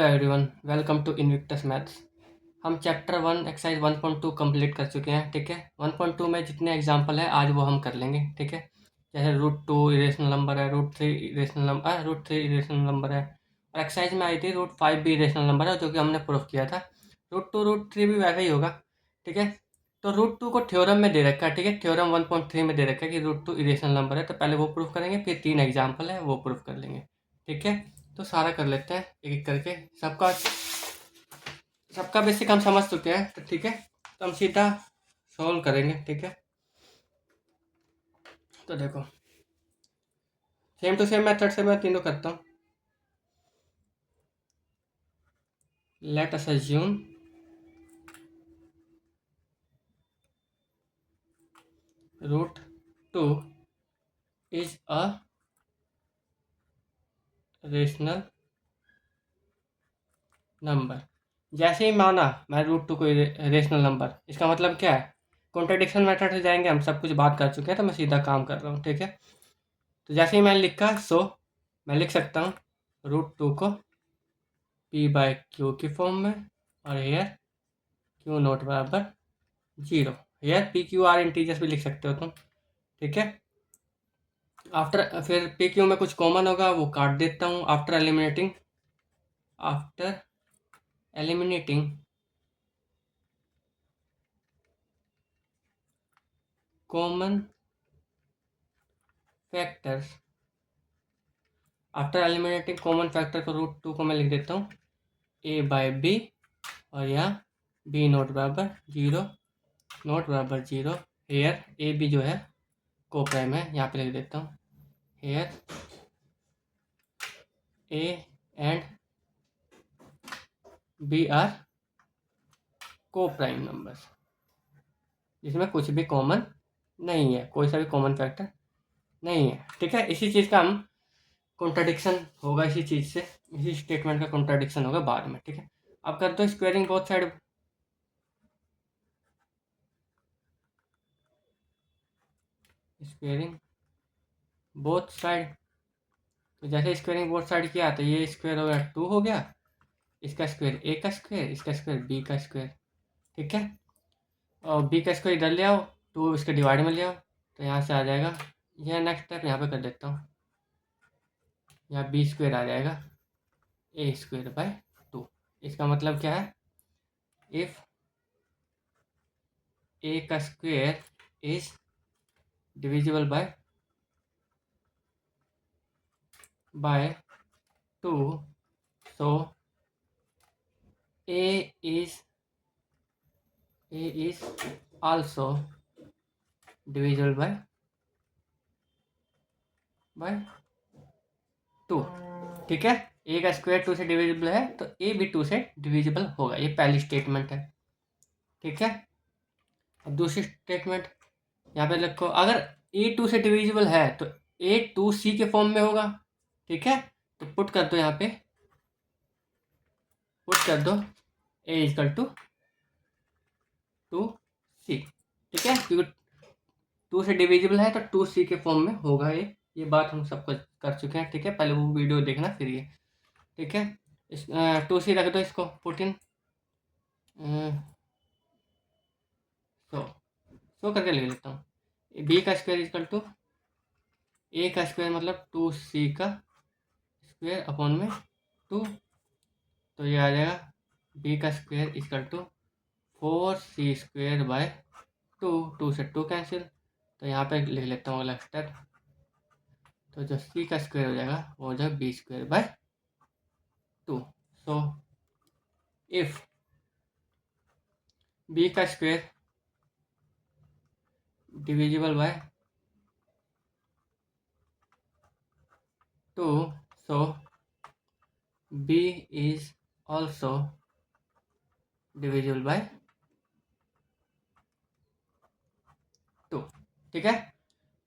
Everyone, welcome to Invictus maths. हम chapter 1 exercise 1.2 complete कर चुके हैं। ठीक है, 1.2 में जितने एग्जांपल है आज वो हम कर लेंगे। ठीक है, जैसे रूट टू इरेशनल नंबर है, root three irrational number, root three irrational number है, और एक्सरसाइज में आई थी रूट फाइव भी इरेशनल नंबर है, जो कि हमने प्रूफ किया था। रूट टू रूट थ्री भी वैसा ही होगा। ठीक है, तो रूट टू को थ्योरम में दे रखा है। ठीक है, थ्योरम 1.3 में दे रखा है कि रूट टू इरेशनल नंबर है, तो पहले वो प्रूफ करेंगे, फिर तीन एग्जाम्पल है वो प्रूफ कर लेंगे। ठीक है, तो सारा कर लेते हैं एक एक करके। सबका सबका बेसिक हम समझ चुके हैं, तो ठीक है, तो हम सीधा सॉल्व करेंगे। ठीक है, तो देखो सेम टू सेम मेथड से मैं तीनों करता हूँ। Let us assume root two is a rational number. जैसे ही माना मैं रूट टू को रेशनल नंबर, इसका मतलब क्या है, कॉन्ट्रडिक्शन मेथड से जाएंगे। हम सब कुछ बात कर चुके हैं, तो मैं सीधा काम कर रहा हूँ। ठीक है, तो जैसे ही मैंने लिखा मैं लिख सकता हूँ रूट टू को पी बाय क्यू की फॉर्म में, और हेयर क्यू नोट बराबर जीरो। Here p q are integers भी लिख सकते हो तुम। ठीक है, आफ्टर फिर पी क्यू में कुछ कॉमन होगा वो काट देता हूँ। After eliminating common factors, after eliminating common factor को रूट टू को मैं लिख देता हूँ ए बाय बी, और यहाँ बी नोट बराबर जीरो, नोट बराबर जीरो। हेयर ए बी जो है को प्राइम है, यहाँ पे लिख देता हूँ here a and b are coprime numbers, जिसमें कुछ भी कॉमन नहीं है, कोई सा भी कॉमन फैक्टर नहीं है। ठीक है, इसी चीज़ का हम कॉन्ट्राडिक्शन होगा, इसी चीज़ से, इसी स्टेटमेंट का कॉन्ट्राडिक्शन होगा बाद में। ठीक है, अब कर दो squaring both side. Squaring both side, तो जैसे स्क्वेयरिंग बोथ साइड किया तो ये स्क्वेयर हो गया टू हो गया, इसका स्क्वेयर ए का स्क्वेयर, इसका स्क्वेयर बी का स्क्वेयर। ठीक है, और बी का स्क्वेयर इधर ले आओ, टू इसके डिवाइड में ले आओ, तो यहाँ से आ जाएगा। यह नेक्स्ट स्टेप यहाँ पे कर देता हूँ, यहाँ बी स्क्वेयर आ जाएगा ए स्क्वेयर बाय टू। इसका मतलब क्या है, इफ ए का square is divisible by two, so a is also divisible by two. ठीक है, ए का स्क्वायर टू से डिविजिबल है, तो ए भी टू से डिविजिबल होगा। ये पहली स्टेटमेंट है। ठीक है, अब दूसरी स्टेटमेंट यहाँ पे लिखो, अगर ए टू से डिविजिबल है तो ए टू सी के फॉर्म में होगा। ठीक है, तो पुट कर दो, यहाँ पे पुट कर दो ए इजकल टू टू सी। ठीक है, क्योंकि टू से डिविजिबल है तो टू सी के फॉर्म में होगा ये बात हम सब कुछ कर चुके हैं। ठीक है, पहले वो वीडियो देखना फिर ये। ठीक है, इस टू सी रख दो, इसको पुट इन सो करके लिख लेता हूँ। बी का स्क्वायर इजकल टू ए का स्क्वायर मतलब टू सी का स्क्वायर अपॉन में टू, तो ये आ जाएगा बी का square equal to four c square by two, two से टू कैंसिल, तो यहाँ पे लिख लेता हूँ अगला स्टेप। तो जो सी का स्क्वायर हो जाएगा वो हो जाएगा B square by two. So if B का square divisible by two, so B is also divisible by two. ठीक है,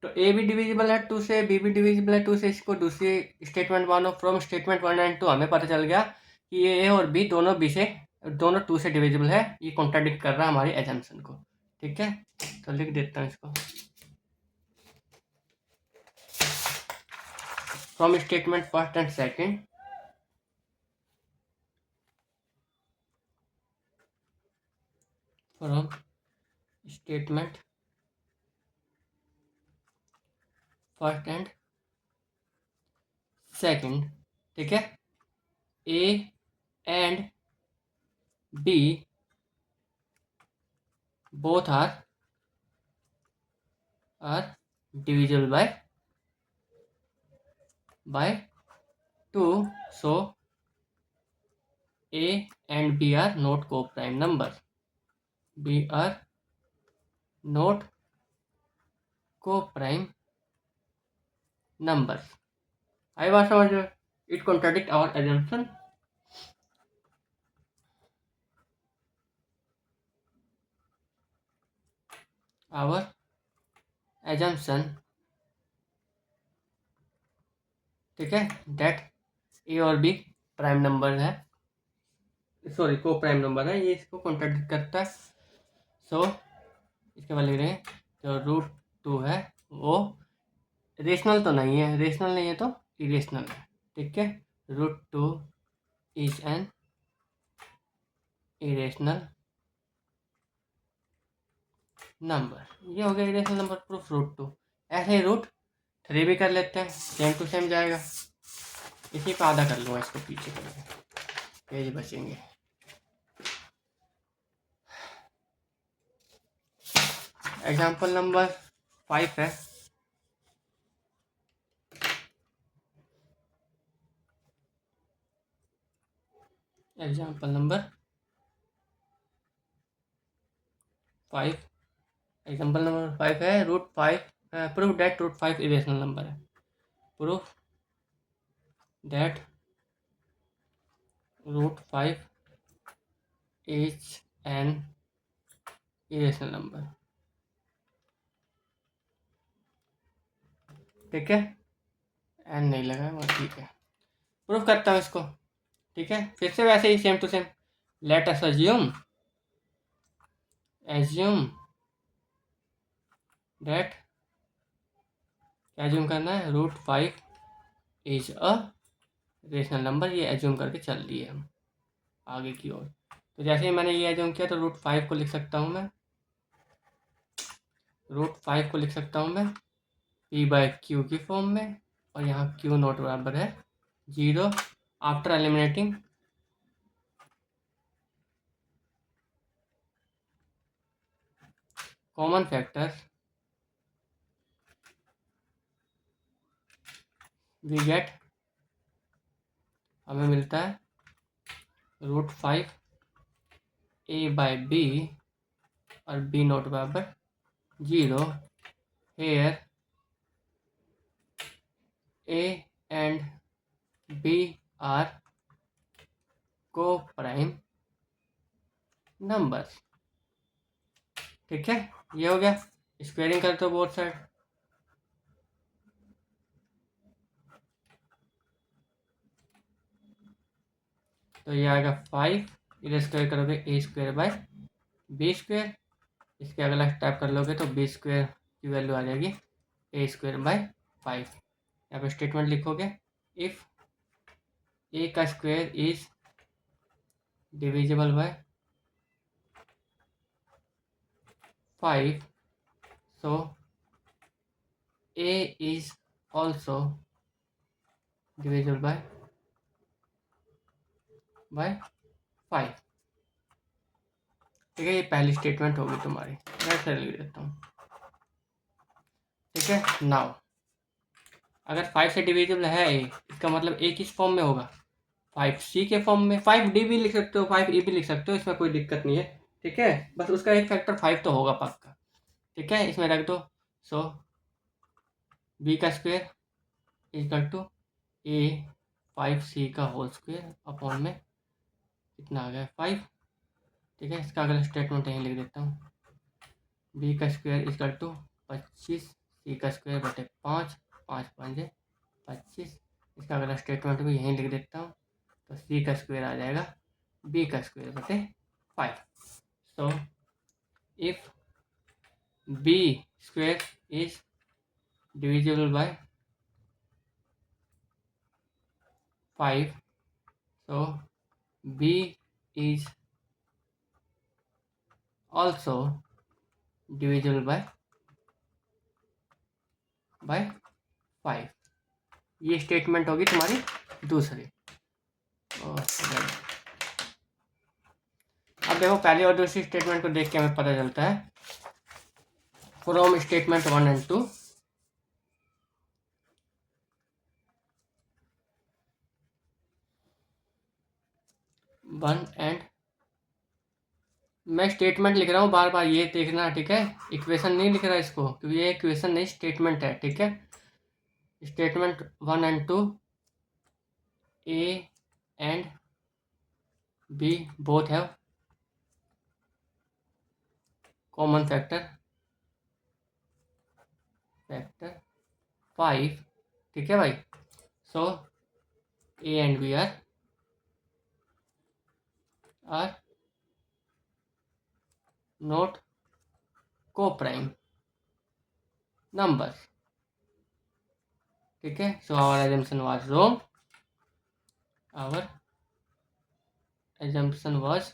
तो ए भी डिविजिबल है टू से, बी भी डिविजिबल है टू से। इसको दूसरी स्टेटमेंट मानो। From statement one and two हमें पता चल गया कि ये ए और बी दोनों टू से डिविजिबल है। ये कॉन्ट्राडिक्ट कर रहा है हमारी एजम्पशन को। ठीक है, तो लिख देता हूँ इसको। From statement first and second from statement first and second, ठीक है। A and b both are divisible by 2, so A and B are not co-prime numbers. B are not co-prime numbers. I was समझ, it contradict our assumption. Our assumption, ठीक है, that A और B prime number है, sorry को prime number है, ये इसको contradict करता है। सो इसके बाद लिख रहे हैं जो √2 है वो रेशनल तो नहीं है, रेशनल नहीं है तो इरेशनल है, ठीक है। √2 इज एन इरेशनल नंबर, ये हो गया इरेशनल नंबर प्रूफ √2। ऐसे ही √3 भी कर लेते हैं, सेम टू सेम जाएगा। इसी पे आधा कर लूँगा, इसको पीछे करके पेज बचेंगे। एग्जाम्पल नंबर 5 है। एग्जाम्पल नंबर 5, एग्जाम्पल नंबर 5 है √5, प्रूफ दैट √5 इरेशनल नंबर है। Proof that √5 is an irrational number, ठीक है। एन नहीं लगा है, ठीक है। प्रूफ करता हूँ इसको, ठीक है। फिर से वैसे ही same to same, let us assume that, क्या एज्यूम करना है, √5 इज अ रेशनल नंबर, ये एज्यूम करके चल दिए हम आगे की ओर। तो जैसे ही मैंने ये एज्यूम किया तो √5 को लिख सकता हूँ मैं, √5 को लिख सकता हूँ मैं P/Q की फॉर्म में, और यहाँ Q नॉट बराबर है 0। After eliminating common factors we get, हमें मिलता है √5 A/B और B नॉट बराबर 0। Here A and B are coprime numbers, ठीक है। ये हो गया। स्क्वेयरिंग करते हो बोथ साइड, तो ये आएगा 5, इधर स्क्वायर करोगे A² / B², इसके अगला टाइप कर लोगे तो B² की वैल्यू आ जाएगी A² / 5। यहाँ पे स्टेटमेंट लिखोगे, इफ A का square is divisible bye 5, so A is also divisible by 5, ठीक है। ये पहली स्टेटमेंट होगी तुम्हारी, मैं फिर लिख देता हूँ, ठीक है। नाउ अगर 5 से डिविजिबल है A, इसका मतलब A किस फॉर्म में होगा, 5C के फॉर्म में। 5D भी लिख सकते हो, 5E भी लिख सकते हो, इसमें कोई दिक्कत नहीं है, ठीक है। बस उसका एक फैक्टर 5 तो होगा पक्का, ठीक है। इसमें रख दो, सो B का स्क्वायर इक्वल टू A/5C का होल स्क्वायर अपॉन में कितना आ गया 5, ठीक है। इसका अगला स्टेटमेंट यहीं लिख देता हूँ, B का स्क्वायर इक्वल टू 25 C का स्क्वायर बटे 5, 5 5 25। इसका अगला स्टेटमेंट भी यहीं लिख देता हूँ, तो C का स्क्वायर आ जाएगा B का स्क्वायर बटे 5। So if B square is divisible bye 5, so B is also divisible bye 5। ये स्टेटमेंट होगी तुम्हारी दूसरी। अब देखो पहली और दूसरी स्टेटमेंट को देख के हमें पता चलता है फ्रॉम स्टेटमेंट 1 and 2 1 and मैं स्टेटमेंट लिख रहा हूँ बार बार, ये देखना ठीक है, इक्वेशन नहीं लिख रहा इसको, क्योंकि ये इक्वेशन नहीं स्टेटमेंट है, ठीक है। Statement 1 and 2 A and B both have common factor 5, ठीक है भाई। सो A and B are not co-prime numbers, ठीक है। So our assumption was wrong, our assumption was,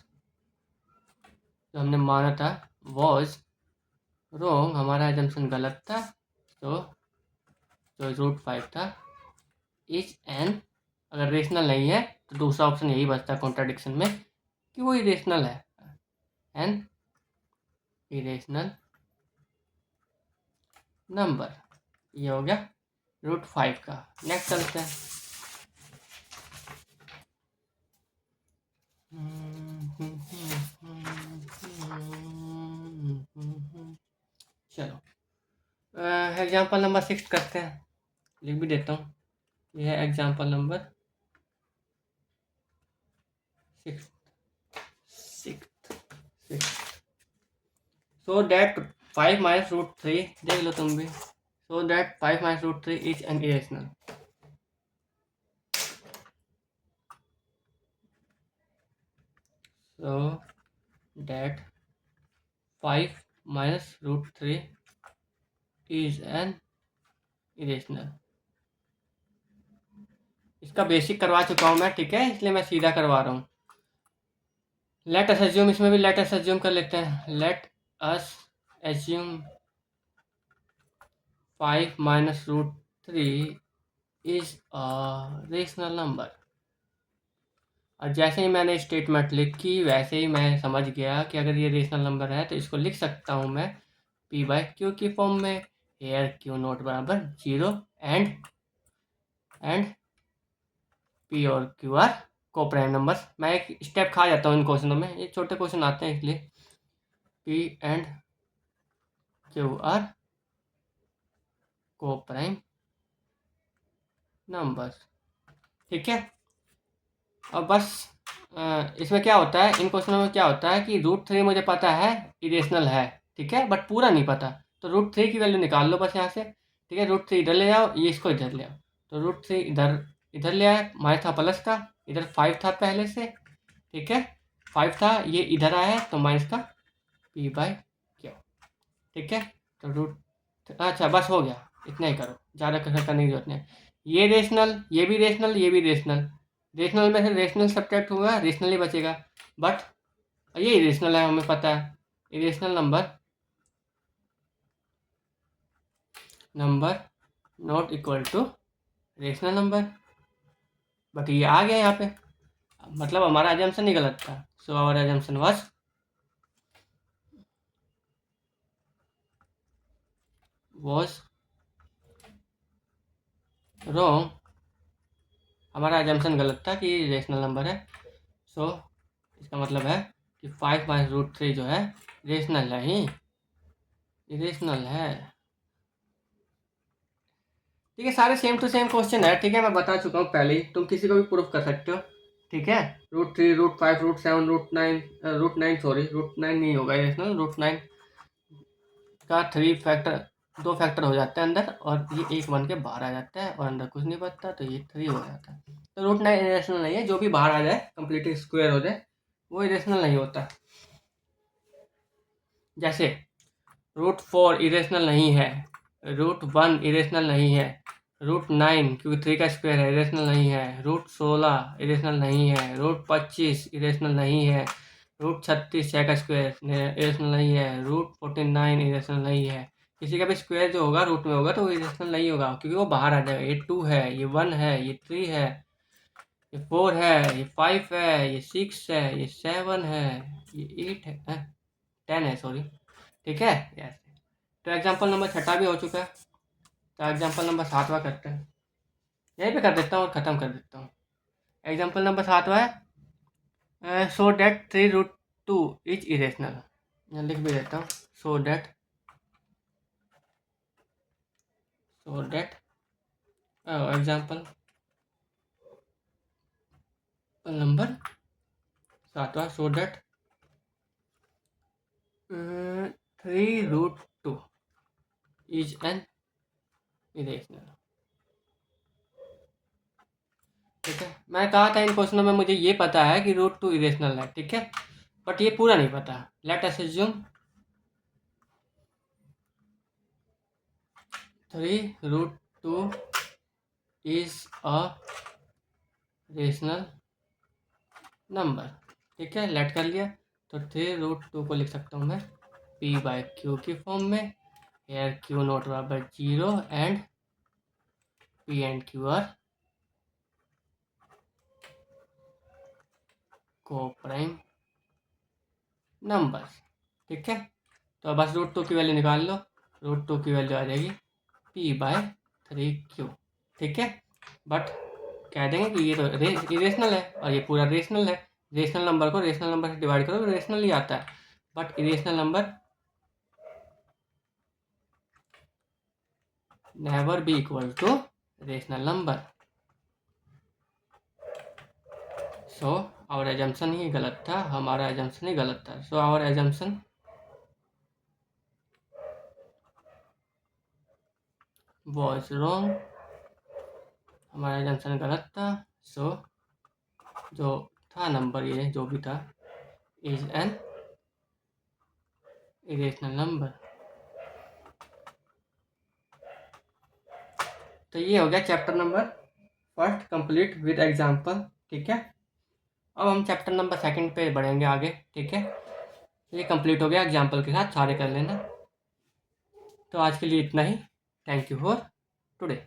जो हमने माना था was wrong, हमारा assumption गलत था। तो जो रूट 5 था इज एन, अगर रेशनल नहीं है तो दूसरा ऑप्शन यही बचता है कॉन्ट्राडिक्शन में कि वो इरेशनल है, एन इरेशनल नंबर। ये हो गया रूट 5 का। नेक्स्ट चलते हैं। चलो एग्जाम्पल नंबर 6 करते हैं, लिख भी देता हूँ। यह है example number 6। So that 5 minus root 3, देख लो तुम भी। So that 5 minus root 3 is an irrational. So that 5 minus root 3 is an irrational। इसका बेसिक करवा चुका हूँ मैं, ठीक है, इसलिए मैं सीधा करवा रहा हूँ। लेट अस एज्यूम, इसमें भी लेट अस एज्यूम कर लेते हैं। Let us assume 5 minus root 3 is a rational number. और जैसे ही मैंने स्टेटमेंट लिखी वैसे ही मैं समझ गया कि अगर ये रेशनल नंबर है तो इसको लिख सकता हूँ मैं पी बाई क्यू की फॉर्म में। हेयर क्यू नोट बराबर 0 एंड पी और Q R coprime numbers. मैं एक स्टेप खा जाता हूँ इन क्वेश्चनों में, ये छोटे क्वेश्चन आते हैं इसलिए। P and Q R coprime numbers, ठीक है। और बस इसमें क्या होता है, इन क्वेश्चनों में क्या होता है कि रूट 3 मुझे पता है इरेशनल है, ठीक है, बट पूरा नहीं पता। तो रूट 3 की वैल्यू निकाल लो बस यहाँ से, ठीक है। रूट 3 इधर ले जाओ, ये इसको इधर ले आओ। तो रूट 3 इधर ले आए, माइनस था प्लस का, इधर 5 था पहले से, ठीक है, 5 था, ये इधर आया है तो माइनस का पी बाई क्यू, ठीक है। तो रूट, अच्छा बस हो गया, इतना ही करो, ज़्यादा करने की जरूरत नहीं। ये रेशनल, ये भी रेशनल, ये भी रेशनल, रेशनल में से रेशनल सब्ट्रैक्ट हुआ, रेशनल ही बचेगा। बट ये इरेशनल है, हमें पता है irrational number not equal to rational number. But ये आ गया यहाँ पे, मतलब हमारा अजम्पशन ही गलत था। So our assumption was wrong, हमारा अजम्पशन गलत था कि रेशनल नंबर है। सो इसका मतलब है कि 5 माइनस रूट 3 जो है रेशनल है ही, इरेशनल है, ठीक है। सारे सेम टू सेम क्वेश्चन है, ठीक है, मैं बता चुका हूँ पहले ही, तुम किसी को भी प्रूफ कर सकते हो, ठीक है। Root 3, root 5, root 7, root 9 sorry root 9 नहीं होगा इरेशनल, रूट 9 का 3 फैक्टर, 2 फैक्टर हो जाता है अंदर, और ये 1 बन के बाहर आ जाता है और अंदर कुछ नहीं बचता, तो ये 3 हो जाता है। तो रूट 9 इरेशनल नहीं है, जो भी बाहर आ जाए कंप्लीटली स्क्वायर हो जाए वो इरेशनल नहीं होता। जैसे रूट 4 इरेशनल नहीं है, रूट 1 इरेशनल नहीं है, रूट 9 क्योंकि 3 का स्क्वायर है इरेशनल नहीं है, रूट 16 इरेशनल नहीं है, रूट 25 इरेशनल नहीं है, रूट 36 का स्क्वायर इरेशनल नहीं है, रूट 49 इरेशनल नहीं है। किसी का भी स्क्वायर जो होगा रूट में होगा तो वो इरेशनल नहीं होगा, क्योंकि वो बाहर आ जाएगा। ये 2 है, ये 1 है, ये 3 है, ये 4 है, ये 5 है, ये 6 है, ये 7 है, ये 8 है, 10 है, सॉरी। ठीक है, यस। तो एग्जाम्पल नंबर 6 भी हो चुका है। तो एग्जाम्पल नंबर 7वां करते हैं। यहीं पे कर देता हूँ और ख़त्म कर देता हूँ। एग्जाम्पल नंबर 7वां है, सो डेट 3√2 इज इरेशनल। मैं लिख भी देता हूँ, सो डेट एग्जाम्पल नंबर 7वां, so that 3√2 is an irrational. ठीक है, मैं कहा था इन क्वेश्चनों में मुझे ये पता है कि √2 इरेशनल है, ठीक है, बट ये पूरा नहीं पता। Late us assume 3√2 is a rational number. ठीक है, लेट कर लिया। तो 3√2 को लिख सकता हूँ मैं P/Q की फॉर्म में। हेयर Q नॉट बराबर 0 and P and Q are coprime number. ठीक है, तो बस √2 की वैल्यू निकाल लो। √2 की वैल्यू आ जाएगी P/3Q। ठीक है, बट कह देंगे कि ये तो इरेशनल है और ये पूरा रेशनल है। रेशनल नंबर को रेशनल नंबर से डिवाइड करो तो रेशनल ही आता है, but irrational number never be equal to rational number. So our assumption ही गलत था, हमारा एजम्पशन ही गलत था। So our assumption was wrong, हमारा एजम्पशन गलत था। सो जो था नंबर, ये जो भी था, इज एन इरेशनल नंबर। तो ये हो गया chapter number first complete with example. ठीक है, अब हम चैप्टर नंबर सेकंड पे बढ़ेंगे आगे। ठीक है, ये कंप्लीट हो गया एग्जाम्पल के साथ, सारे कर लेना। तो आज के लिए इतना ही। Thank you for today.